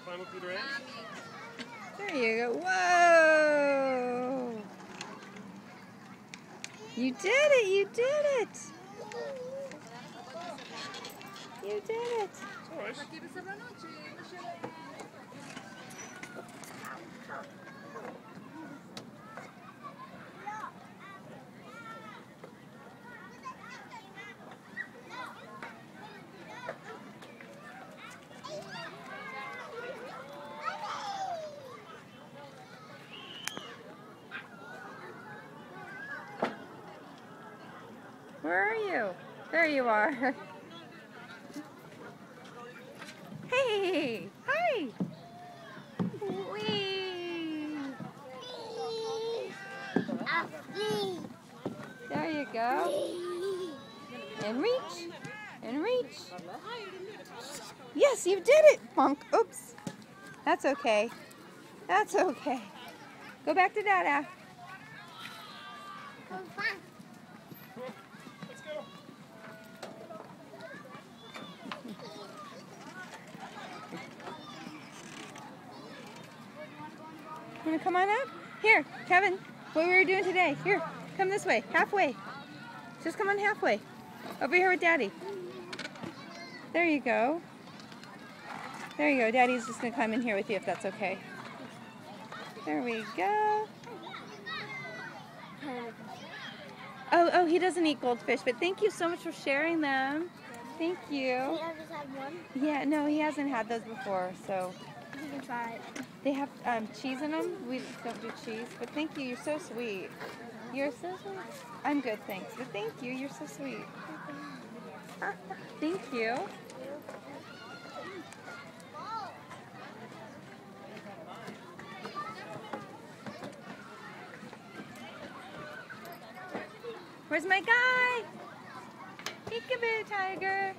Climb up Peter Ann? There you go. Whoa! You did it! You did it! You did it! Where are you? There you are. Hey! Hi! Whee! There you go. And reach. And reach. Yes, you did it, Bonk. Oops. That's okay. That's okay. Go back to Dada. Let's go. You wanna come on up? Here, Kevin, what we were doing today. Here, come this way, halfway. Just come on halfway. Over here with Daddy. There you go. There you go. Daddy's just gonna climb in here with you if that's okay. There we go. Oh, he doesn't eat goldfish, but thank you so much for sharing them. Thank you. He just had one. Yeah, no, he hasn't had those before, so. You can try it. They have cheese in them. We don't do cheese, but thank you. You're so sweet. You're so sweet. I'm good, thanks. But thank you. You're so sweet. Thank you. Where's my guy? Peekaboo, tiger.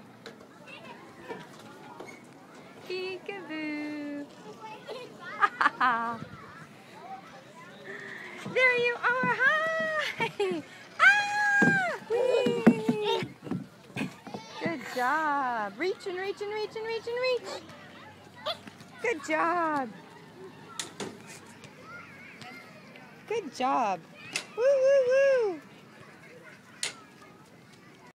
Peekaboo. There you are. Hi. Ah! Whee! Good job. Reach and reach and reach and reach and reach. Good job. Good job. Woo, woo, woo.